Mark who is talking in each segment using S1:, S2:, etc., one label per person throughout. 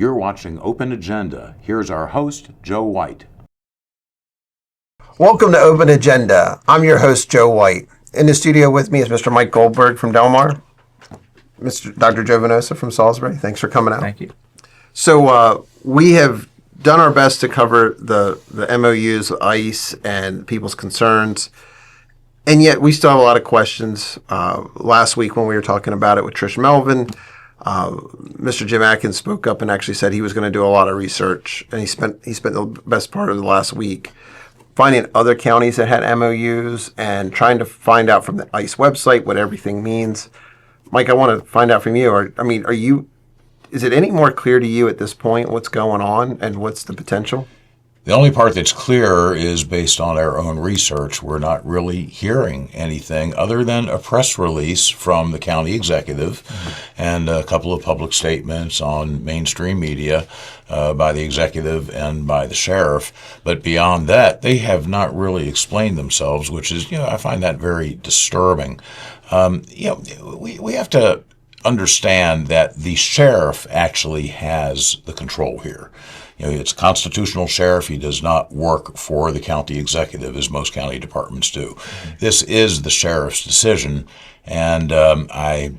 S1: You're watching Open Agenda. Here's our host, Joe White.
S2: Welcome to Open Agenda. I'm your host, Joe White. In the studio with me is Mr. Mike Goldberg from Delmar, Mr. Dr. Joe Venosa from Salisbury. Thanks for coming out.
S3: Thank you.
S2: So we have done our best to cover the MOUs with ICE and people's concerns, and yet we still have a lot of questions. Last week when we were talking about it with Trish Melvin, Mr. Jim Adkins spoke up and actually said he was going to do a lot of research, and he spent the best part of the last week finding other counties that had MOUs and trying to find out from the ICE website what everything means. Mike, I want to find out from you. Is it any more clear to you at this point what's going on and what's the potential?
S4: The only part that's clear is based on our own research. We're not really hearing anything other than a press release from the county executive and a couple of public statements on mainstream media by the executive and by the sheriff. But beyond that, they have not really explained themselves, which is, I find that very disturbing. We have to understand that the sheriff actually has the control here. It's a constitutional sheriff. He does not work for the county executive, as most county departments do. This is the sheriff's decision, and I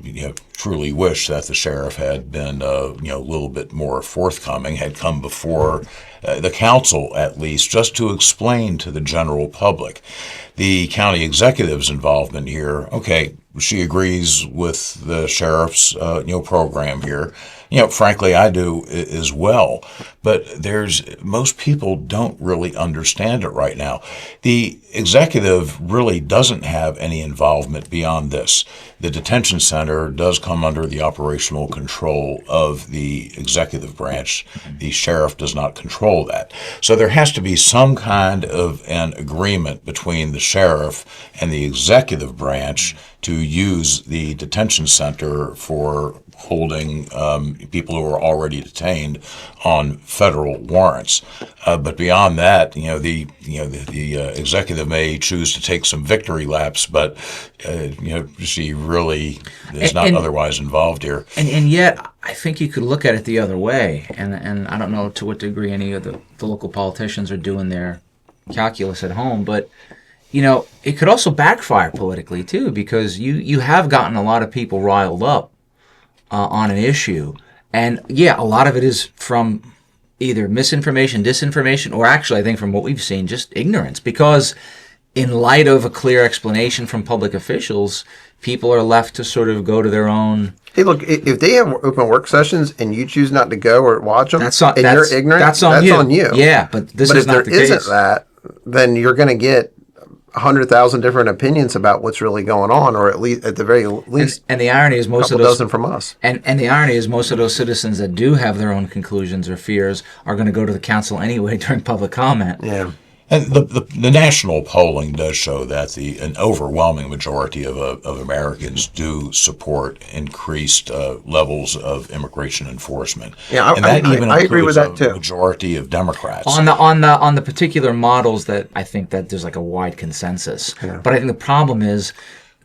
S4: truly wish that the sheriff had been a little bit more forthcoming, had come before the council at least, just to explain to the general public the county executive's involvement here. Okay, she agrees with the sheriff's program here. Frankly, I do as well. But most people don't really understand it right now. The executive really doesn't have any involvement beyond this. The detention center does come under the operational control of the executive branch. The sheriff does not control that. So there has to be some kind of an agreement between the sheriff and the executive branch to use the detention center for holding people who are already detained on federal warrants. But beyond that, the executive may choose to take some victory laps, but she really is not otherwise involved here.
S3: And yet, I think you could look at it the other way, and I don't know to what degree any of the local politicians are doing their calculus at home, but it could also backfire politically too, because you have gotten a lot of people riled up on an issue. And yeah, a lot of it is from either misinformation, disinformation, or actually, I think from what we've seen, just ignorance. Because in light of a clear explanation from public officials, people are left to sort of go to their own.
S2: Hey, look, if they have open work sessions and you choose not to go or watch them, you're ignorant,
S3: that's on you. Yeah, but this is not the case.
S2: But if there isn't that, then you're going to get 100,000 different opinions about what's really going on, or at the very least,
S3: and the irony is most of
S2: those dozen from us.
S3: And the irony is most of those citizens that do have their own conclusions or fears are going to go to the council anyway during public comment.
S2: Yeah.
S4: And the national polling does show that an overwhelming majority of Americans do support increased levels of immigration enforcement.
S2: Yeah, I agree with that too.
S4: Majority of Democrats
S3: on the particular models that I think that there's like a wide consensus. Yeah. But I think the problem is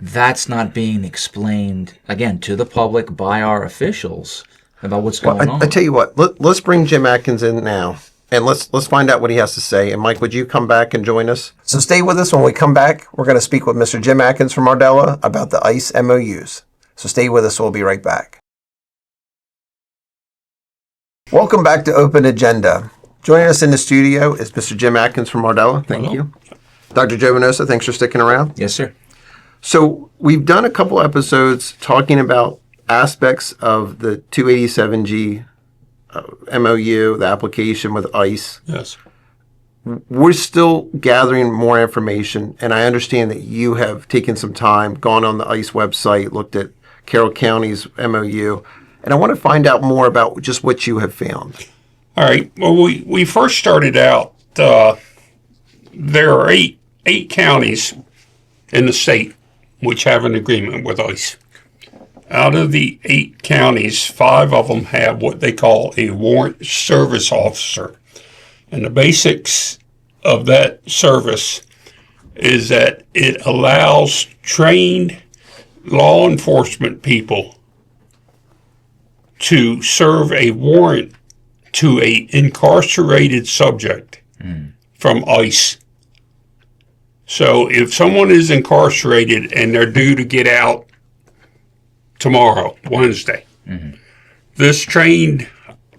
S3: that's not being explained again to the public by our officials about what's going on.
S2: I tell you what, let's bring Jim Adkins in now. And let's find out what he has to say. And Mike, would you come back and join us? So stay with us. When we come back, we're going to speak with Mr. Jim Adkins from Ardella about the ICE MOUs. So stay with us. We'll be right back. Welcome back to Open Agenda. Joining us in the studio is Mr. Jim Adkins from Ardella. Thank you. Dr. Joe Venosa, thanks for sticking around.
S3: Yes, sir.
S2: So we've done a couple episodes talking about aspects of the 287G MOU, the application with ICE.
S5: Yes.
S2: We're still gathering more information, and I understand that you have taken some time, gone on the ICE website, looked at Carroll County's MOU, and I want to find out more about just what you have found.
S5: All right. Well, we first started out, there are eight counties in the state which have an agreement with ICE. Out of the 8 counties, 5 of them have what they call a warrant service officer. And the basics of that service is that it allows trained law enforcement people to serve a warrant to a incarcerated subject from ICE. So if someone is incarcerated and they're due to get out tomorrow, Wednesday, this trained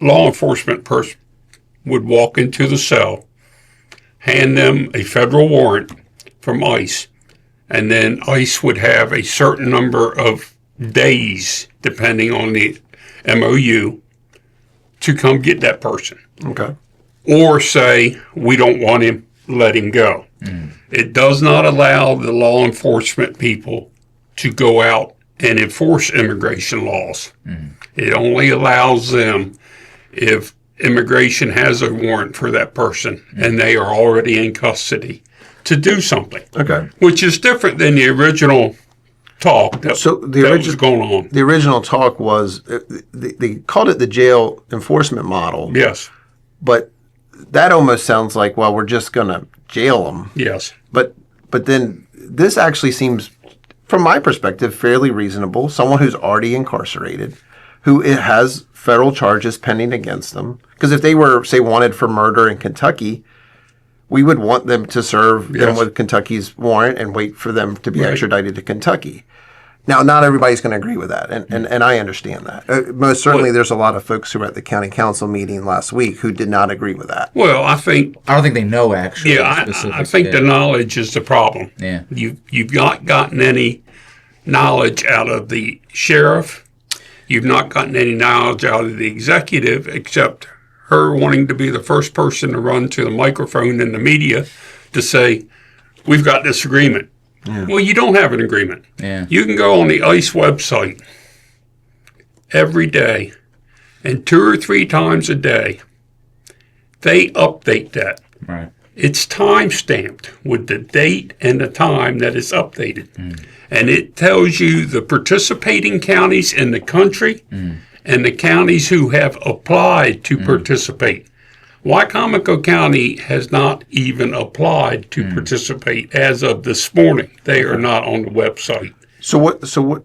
S5: law enforcement person would walk into the cell, hand them a federal warrant from ICE, and then ICE would have a certain number of days, depending on the MOU, to come get that person.
S2: Okay.
S5: Or say, we don't want him, let him go. It does not allow the law enforcement people to go out and enforce immigration laws. It only allows them if immigration has a warrant for that person and they are already in custody to do something.
S2: Okay.
S5: Which is different than the original talk that, was going on.
S2: The original talk was, they called it the jail enforcement model.
S5: Yes.
S2: But that almost sounds like, well, we're just going to jail them.
S5: Yes.
S2: But then this actually seems, from my perspective, fairly reasonable. Someone who's already incarcerated, who has federal charges pending against them. Because if they were, say, wanted for murder in Kentucky, we would want them to serve them with Kentucky's warrant and wait for them to be extradited to Kentucky. Now, not everybody's going to agree with that, and I understand that. Most certainly, there's a lot of folks who were at the county council meeting last week who did not agree with that.
S5: Well, I
S3: don't think they know, actually.
S5: Yeah, I think the knowledge is the problem.
S3: Yeah.
S5: You've not gotten any knowledge out of the sheriff. You've not gotten any knowledge out of the executive, except her wanting to be the first person to run to the microphone in the media to say, we've got this agreement. Yeah. Well, you don't have an agreement.
S3: Yeah.
S5: You can go on the ICE website every day, and 2 or 3 times a day, they update that.
S3: Right.
S5: It's time stamped with the date and the time that it's updated. And it tells you the participating counties in the country and the counties who have applied to participate. Wycomico County has not even applied to participate as of this morning. They are not on the website.
S2: So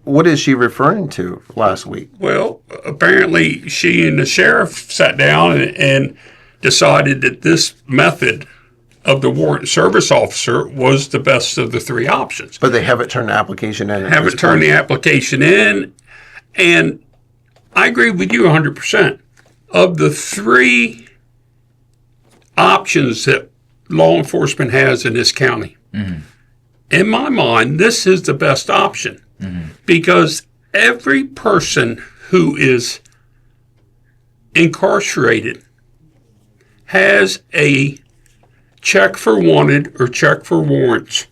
S2: what is she referring to last week?
S5: Well, apparently she and the sheriff sat down and decided that this method of the warrant service officer was the best of the 3 options.
S2: But they haven't turned the application in.
S5: Haven't turned the application in, and I agree with you 100%. Of the 3 options that law enforcement has in this county, in my mind, this is the best option because every person who is incarcerated has a check for wanted or check for warrants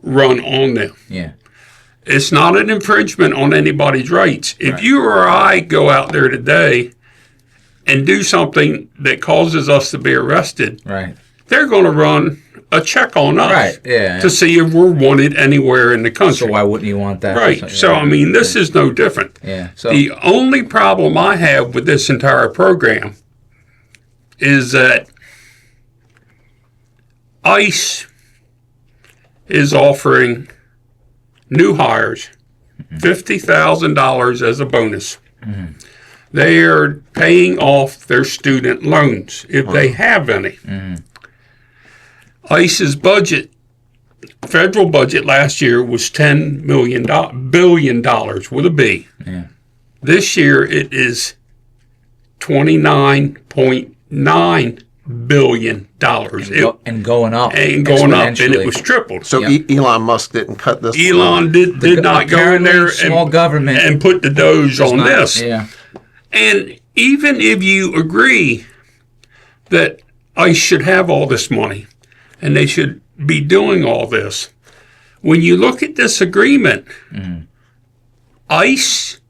S5: run on them.
S3: Yeah.
S5: It's not an infringement on anybody's rights. If you or I go out there today and do something that causes us to be arrested, they're going to run a check on us to see if we're wanted anywhere in the country.
S3: So why wouldn't you want that?
S5: Right. So, I mean, this is no different.
S3: Yeah. So
S5: the only problem I have with this entire program is that ICE is offering new hires $50,000 as a bonus. They are paying off their student loans if they have any. ICE's budget, federal budget last year was $10 billion with a B. This year it is $29.9 billion.
S3: And going up.
S5: And going up, and it was tripled.
S2: So Elon Musk didn't cut this.
S5: Elon did not go in there and put the doge on this.
S3: Yeah.
S5: And even if you agree that ICE should have all this money and they should be doing all this, when you look at this agreement, ICE,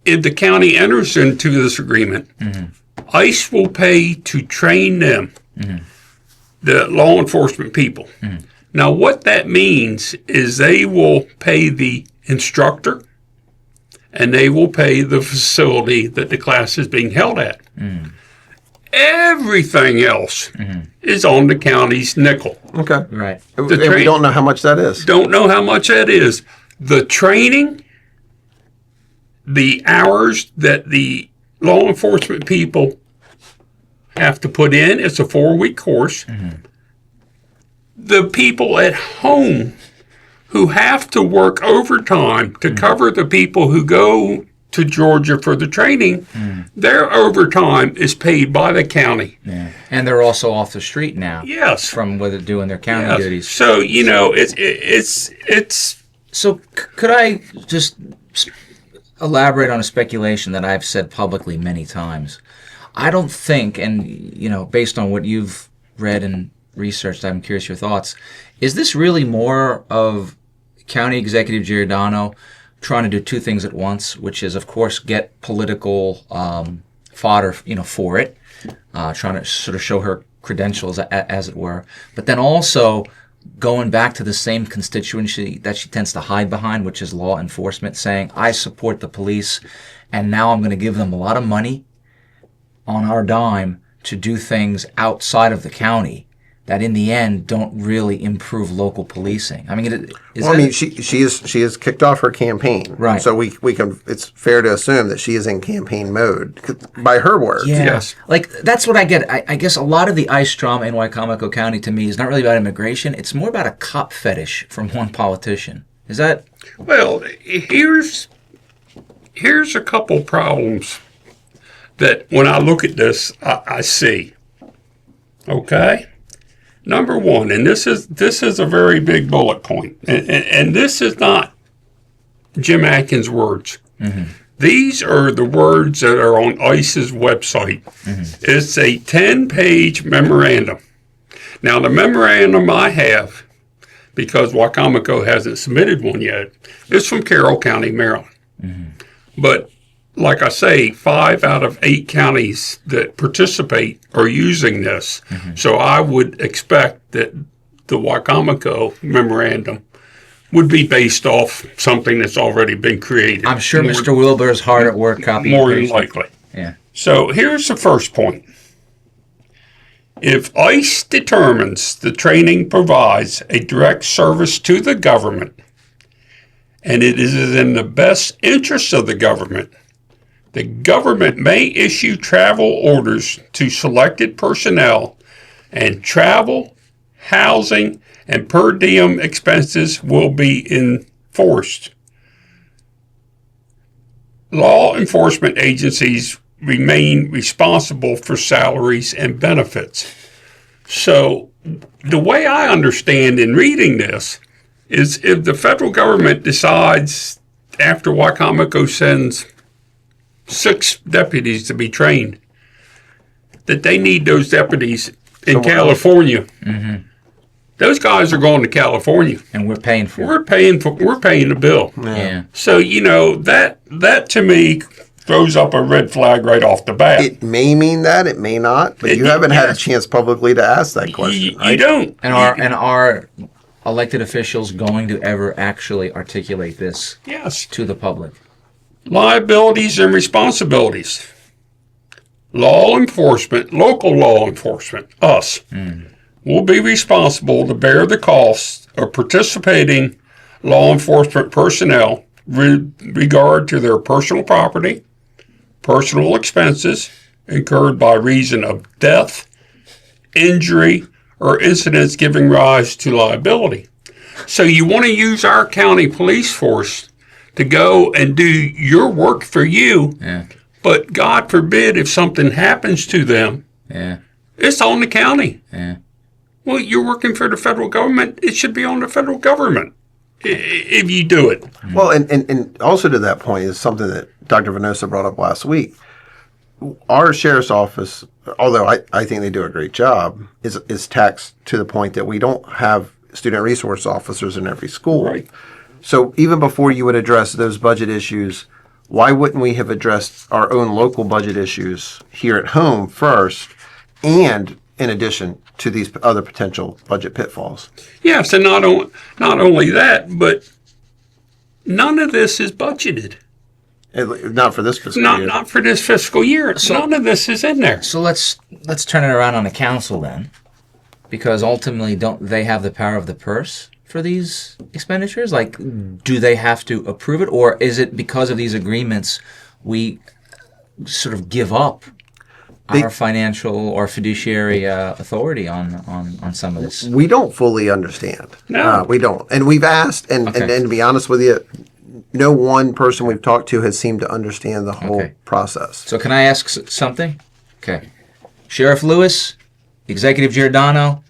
S5: if the county enters into this agreement, ICE will pay to train them, the law enforcement people. Now, what that means is they will pay the instructor and they will pay the facility that the class is being held at. Everything else is on the county's nickel.
S2: Okay.
S3: Right.
S2: And we don't know how much that is.
S5: Don't know how much that is. The training, the hours that the law enforcement people have to put in. It's a 4-week course. The people at home who have to work overtime to cover the people who go to Georgia for the training, their overtime is paid by the county.
S3: Yeah. And they're also off the street now.
S5: Yes.
S3: From whether doing their county
S5: Yes.
S3: duties.
S5: So, it's
S3: So could I just elaborate on a speculation that I've said publicly many times? I don't think, and based on what you've read and researched, I'm curious your thoughts. Is this really more of County Executive Giordano trying to do two things at once, which is, of course, get political fodder, for it, trying to sort of show her credentials, as it were, but then also going back to the same constituency that she tends to hide behind, which is law enforcement, saying, I support the police, and now I'm going to give them a lot of money on our dime to do things outside of the county that in the end don't really improve local policing. I mean,
S2: she has kicked off her campaign,
S3: Right.
S2: So we can. It's fair to assume that she is in campaign mode by her words.
S3: Yeah.
S5: Yes.
S3: Like, that's what I get. I guess a lot of the ICE drama in Wicomico County to me is not really about immigration. It's more about a cop fetish from one politician. Is that?
S5: Well, here's a couple problems that when I look at this, I see. Okay? Number one, and this is a very big bullet point, and this is not Jim Adkins' words. These are the words that are on ICE's website. It's a 10-page memorandum. Now, the memorandum I have, because Wicomico hasn't submitted one yet, is from Carroll County, Maryland. But like I say, 5 out of 8 counties that participate are using this. So I would expect that the Wicomico memorandum would be based off something that's already been created.
S3: I'm sure Mr. Wilbur is hard at work copying.
S5: More than likely.
S3: Yeah.
S5: So here's the first point. If ICE determines the training provides a direct service to the government, and it is in the best interest of the government may issue travel orders to selected personnel, and travel, housing, and per diem expenses will be enforced. Law enforcement agencies remain responsible for salaries and benefits. So the way I understand in reading this is if the federal government decides after Wicomico sends 6 deputies to be trained, that they need those deputies in California. Those guys are going to California,
S3: And we're paying for it.
S5: we're paying the bill.
S3: Yeah.
S5: So that to me throws up a red flag right off the bat.
S2: It may mean that, it may not, but you haven't had a chance publicly to ask that question.
S5: You don't.
S3: And are elected officials going to ever actually articulate this
S5: Yes.
S3: to the public?
S5: Liabilities and responsibilities. Law enforcement, local law enforcement, us, will be responsible to bear the costs of participating law enforcement personnel with regard to their personal property, personal expenses incurred by reason of death, injury, or incidents giving rise to liability. So you want to use our county police force to go and do your work for you,
S3: Yeah.
S5: but God forbid if something happens to them,
S3: Yeah.
S5: it's on the county.
S3: Yeah.
S5: Well, you're working for the federal government. It should be on the federal government if you do it.
S2: Well, and also to that point is something that Dr. Venosa brought up last week. Our sheriff's office, although I think they do a great job, is taxed to the point that we don't have student resource officers in every school.
S5: Right.
S2: So even before you would address those budget issues, why wouldn't we have addressed our own local budget issues here at home first, and in addition to these other potential budget pitfalls?
S5: Yes, and not only that, but none of this is budgeted.
S2: Not for this fiscal year.
S5: Not for this fiscal year. None of this is in there.
S3: So let's turn it around on the council then, because ultimately, don't they have the power of the purse for these expenditures? Like, do they have to approve it, or is it because of these agreements we sort of give up our financial or fiduciary authority on some of this.
S2: We don't fully understand.
S5: No.
S2: We don't. And we've asked, and to be honest with you, no one person we've talked to has seemed to understand the whole process.
S3: So can I ask something? Okay. Sheriff Lewis, Executive Giordano,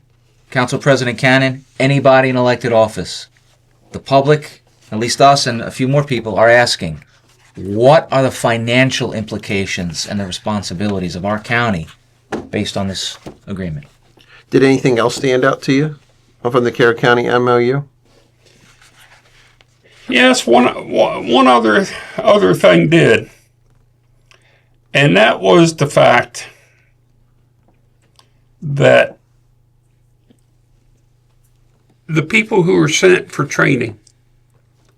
S3: Council President Cannon, anybody in elected office. The public, at least us and a few more people, are asking, what are the financial implications and the responsibilities of our county based on this agreement?
S2: Did anything else stand out to you from the Carroll County MOU?
S5: Yes, one other thing did, and that was the fact that the people who are sent for training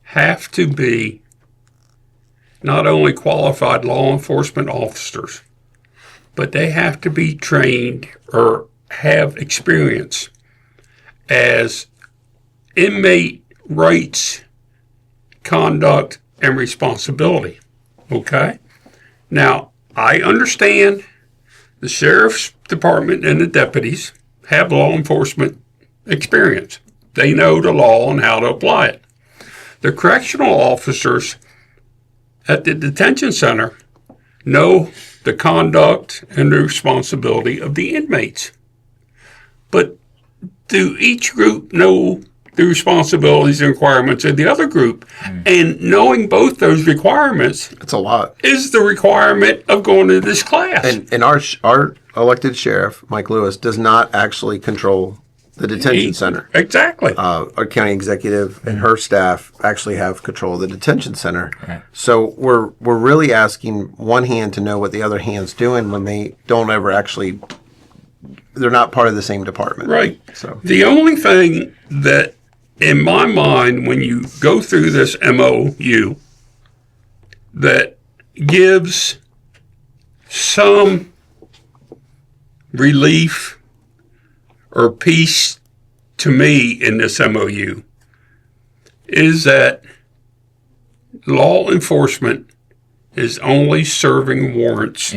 S5: have to be not only qualified law enforcement officers, but they have to be trained or have experience as inmate rights, conduct, and responsibility. Okay? Now, I understand the sheriff's department and the deputies have law enforcement experience. They know the law and how to apply it. The correctional officers at the detention center know the conduct and the responsibility of the inmates. But do each group know the responsibilities and requirements of the other group? And knowing both those requirements
S2: It's a lot.
S5: is the requirement of going to this class.
S2: And our elected sheriff, Mike Lewis, does not actually control the detention center.
S5: Exactly.
S2: Our county executive and her staff actually have control of the detention center.
S3: Right.
S2: So we're really asking one hand to know what the other hand's doing when they don't ever actually, they're not part of the same department.
S5: Right.
S2: So
S5: The only thing that, in my mind, when you go through this MOU, that gives some relief or peace to me in this MOU is that law enforcement is only serving warrants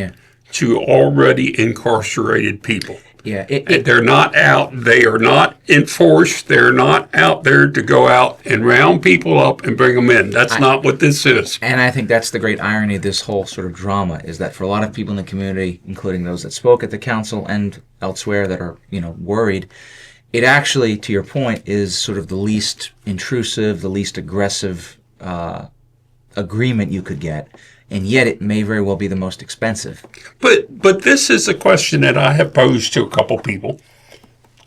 S5: to already incarcerated people.
S3: Yeah,
S5: They're not out. They are not enforced. They're not out there to go out and round people up and bring them in. That's not what this is.
S3: and I think that's the great irony of this whole sort of drama, is that for a lot of people in the community, including those that spoke at the council and elsewhere that are, worried, it actually, to your point, is sort of the least intrusive, the least aggressive agreement you could get. And yet it may very well be the most expensive.
S5: But this is a question that I have posed to a couple people.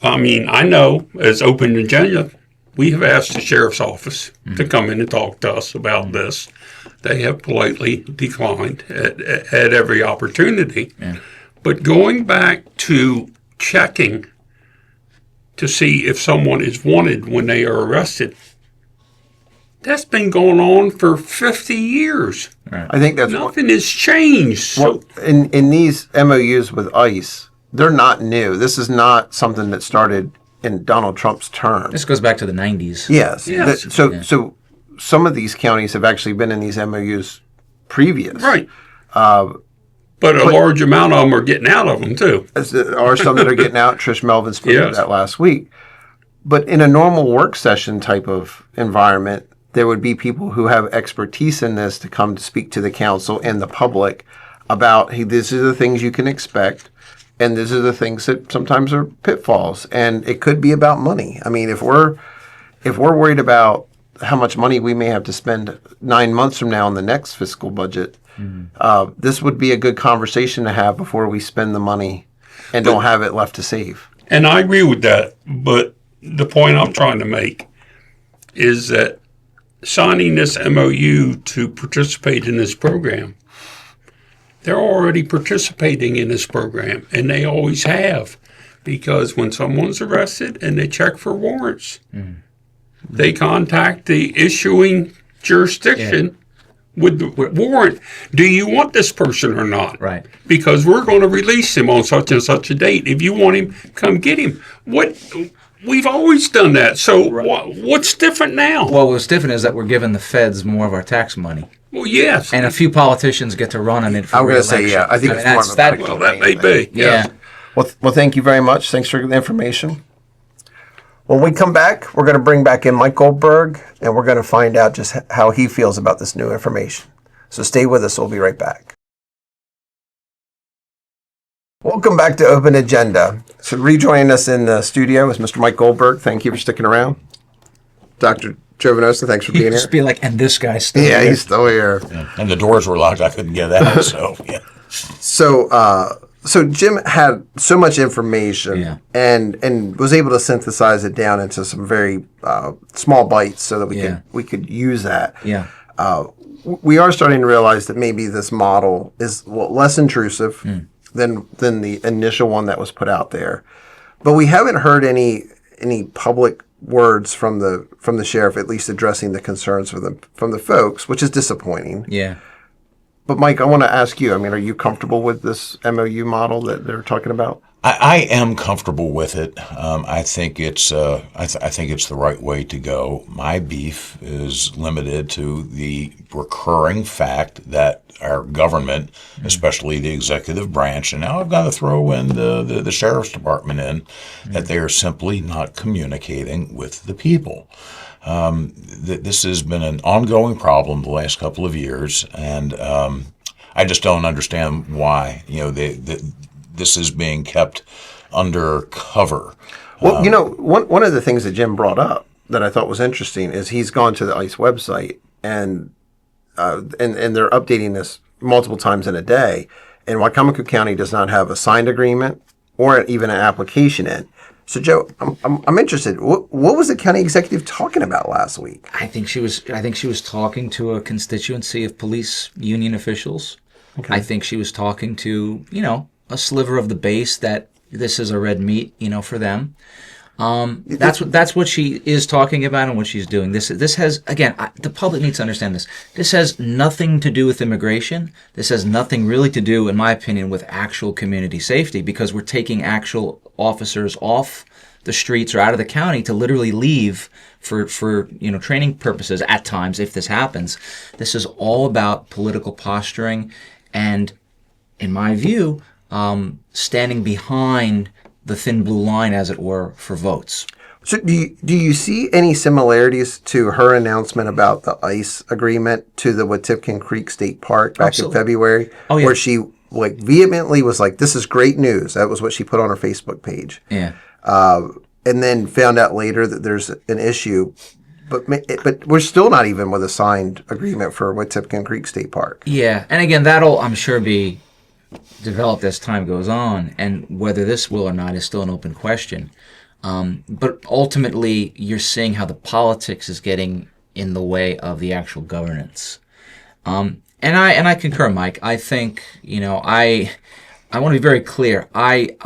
S5: I mean, I know as Open Agenda, we have asked the sheriff's office to come in and talk to us about this. They have politely declined at every opportunity.
S3: Yeah.
S5: But going back to checking to see if someone is wanted when they are arrested, that's been going on for 50 years.
S2: I think that's
S5: Nothing has changed. So
S2: in these MOUs with ICE, they're not new. This is not something that started in Donald Trump's term.
S3: This goes back to the 90s.
S2: Yes.
S5: Yes.
S2: So some of these counties have actually been in these MOUs previous.
S5: right. But a large amount of them are getting out of them, too.
S2: There are some that are getting out. Trish Melvin spoke
S5: Yes.
S2: of that last week. But in a normal work session type of environment, there would be people who have expertise in this to come to speak to the council and the public about, hey, these are the things you can expect, and these are the things that sometimes are pitfalls. And it could be about money. I mean, if we're worried about how much money we may have to spend 9 months from now in the next fiscal budget, this would be a good conversation to have before we spend the money and don't have it left to save.
S5: And I agree with that. But the point I'm trying to make is that signing this MOU to participate in this program, they're already participating in this program, and they always have. Because when someone's arrested and they check for warrants, they contact the issuing jurisdiction with the warrant. Do you want this person or not?
S3: Right.
S5: Because we're going to release him on such and such a date. If you want him, come get him. we've always done that. So what's different now?
S3: Well, what's different is that we're giving the feds more of our tax money.
S5: Well, yes.
S3: And a few politicians get to run on it for
S2: I'm going to
S3: re-election.
S2: say, yeah, I think it's more of a
S3: that.
S5: Well, that may be.
S3: Yeah.
S2: Well, thank you very much. Thanks for the information. When we come back, we're going to bring back in Mike Goldberg, and we're going to find out just how he feels about this new information. So stay with us. We'll be right back. Welcome back to Open Agenda. So rejoining us in the studio is Mr. Mike Goldberg. Thank you for sticking around. Dr. Jovanosa, thanks for being here.
S3: Just be like, and this guy's still
S2: Yeah,
S3: here.
S2: he's still here.
S4: Yeah. And the doors were locked. I couldn't get out. So, yeah.
S2: So Jim had so much information
S3: Yeah.
S2: and was able to synthesize it down into some very small bites so that we could use that.
S3: Yeah.
S2: We are starting to realize that maybe this model is less intrusive than the initial one that was put out there, but we haven't heard any public words from the sheriff, at least addressing the concerns from the folks, which is disappointing.
S3: Yeah.
S2: But Mike, I want to ask you. I mean, are you comfortable with this MOU model that they're talking about?
S4: I am comfortable with it. I think it's I think it's the right way to go. My beef is limited to the recurring fact that our government, especially the executive branch, and now I've got to throw in the sheriff's department in, that they are simply not communicating with the people. This has been an ongoing problem the last couple of years, and I just don't understand why this is being kept under cover.
S2: Well, one of the things that Jim brought up that I thought was interesting is he's gone to the ICE website and they're updating this multiple times in a day, and Wicomico County does not have a signed agreement or even an application in. So, Joe, I'm interested. What was the county executive talking about last week?
S3: I think she was talking to a constituency of police union officials. Okay. I think she was talking to, a sliver of the base that this is a red meat, for them. That's what she is talking about and what she's doing. This has, again, the public needs to understand this. This has nothing to do with immigration. This has nothing really to do, in my opinion, with actual community safety, because we're taking actual officers off the streets or out of the county to literally leave for training purposes at times if this happens. This is all about political posturing and, in my view, standing behind the thin blue line, as it were, for votes.
S2: So do you see any similarities to her announcement about the ICE agreement to the Wetumpka Creek State Park back in February? Oh, yeah. Where she vehemently was like, this is great news. That was what she put on her Facebook page.
S3: Yeah.
S2: And then found out later that there's an issue. But we're still not even with a signed agreement for Wetumpka Creek State Park.
S3: Yeah. And again, that'll, I'm sure, be developed as time goes on, and whether this will or not is still an open question. But ultimately, you're seeing how the politics is getting in the way of the actual governance. And I concur, Mike. I think I want to be very clear. I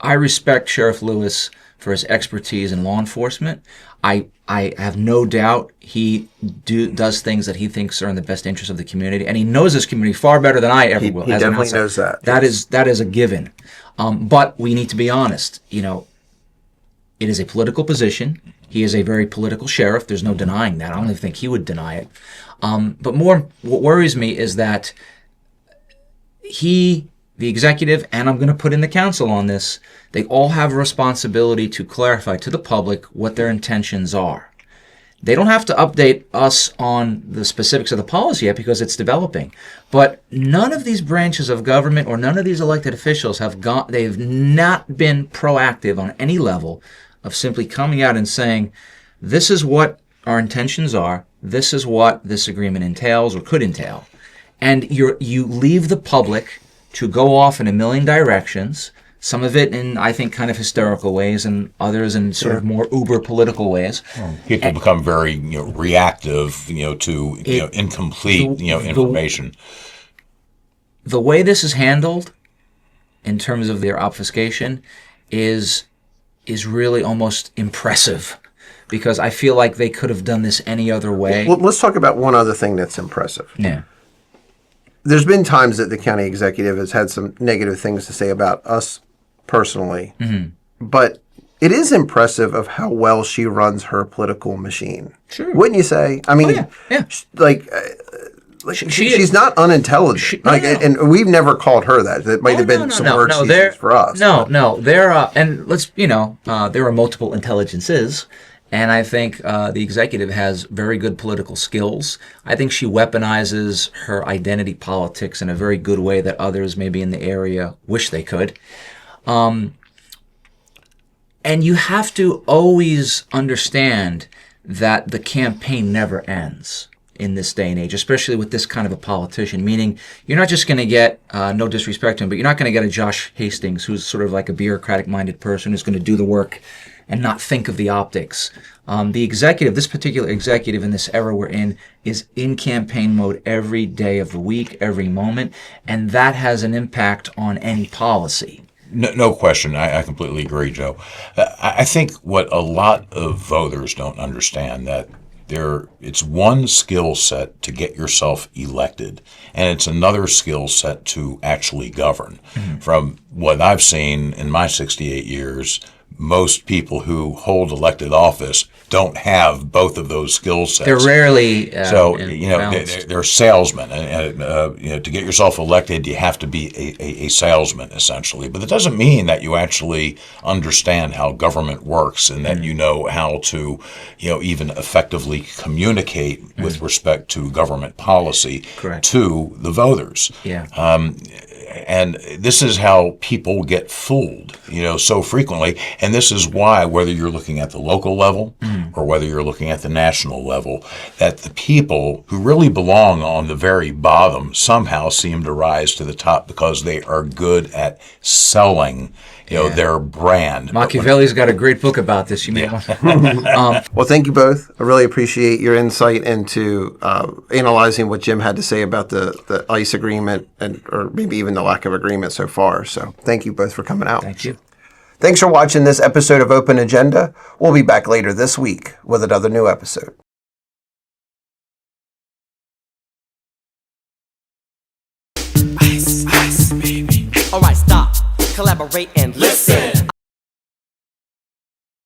S3: respect Sheriff Lewis for his expertise in law enforcement. I have no doubt he does things that he thinks are in the best interest of the community, and he knows this community far better than I ever will.
S2: He definitely knows that.
S3: That is a given. But we need to be honest. It is a political position. He is a very political sheriff. There's no denying that. I don't even think he would deny it. But more, what worries me is that the executive, and I'm going to put in the council on this, they all have a responsibility to clarify to the public what their intentions are. They don't have to update us on the specifics of the policy yet because it's developing. But none of these branches of government or none of these elected officials they've not been proactive on any level of simply coming out and saying, this is what our intentions are, this is what this agreement entails or could entail. And you leave the public to go off in a million directions, some of it in, I think, kind of hysterical ways, and others in sort of more uber political ways.
S4: People become very reactive, to incomplete information.
S3: The way this is handled, in terms of their obfuscation, is really almost impressive, because I feel like they could have done this any other way.
S2: Well, let's talk about one other thing that's impressive.
S3: Yeah.
S2: There's been times that the county executive has had some negative things to say about us personally, but it is impressive of how well she runs her political machine.
S3: Sure.
S2: Wouldn't you say? I mean,
S3: yeah.
S2: She's not unintelligent.
S3: No.
S2: And we've never called her that. That might have been some words she used for us.
S3: And let's, there are multiple intelligences. And I think the executive has very good political skills. I think she weaponizes her identity politics in a very good way that others maybe in the area wish they could. And you have to always understand that the campaign never ends in this day and age, especially with this kind of a politician, meaning you're not just going to get, no disrespect to him, but you're not going to get a Josh Hastings who's sort of like a bureaucratic-minded person who's going to do the work and not think of the optics. The executive, this particular executive in this era we're in, is in campaign mode every day of the week, every moment, and that has an impact on any policy.
S4: No question. I completely agree, Joe. I think what a lot of voters don't understand that it's one skill set to get yourself elected, and it's another skill set to actually govern. Mm-hmm. From what I've seen in my 68 years, most people who hold elected office don't have both of those skill sets.
S3: They're rarely
S4: they're salesmen, and to get yourself elected, you have to be a salesman essentially. But it doesn't mean that you actually understand how government works and that you know how to, even effectively communicate with respect to government policy to the voters.
S3: Yeah.
S4: And this is how people get fooled, so frequently. And this is why, whether you're looking at the local level or whether you're looking at the national level, that the people who really belong on the very bottom somehow seem to rise to the top because they are good at selling, their brand.
S3: Machiavelli's got a great book about this. You may want.
S2: Well, thank you both. I really appreciate your insight into analyzing what Jim had to say about the ICE agreement or maybe even the lack of agreement so far. So thank you both for coming out.
S3: Thank you.
S2: Thanks for watching this episode of Open Agenda. We'll be back later this week with another new episode.
S6: Ice, baby. All right, stop, collaborate and listen.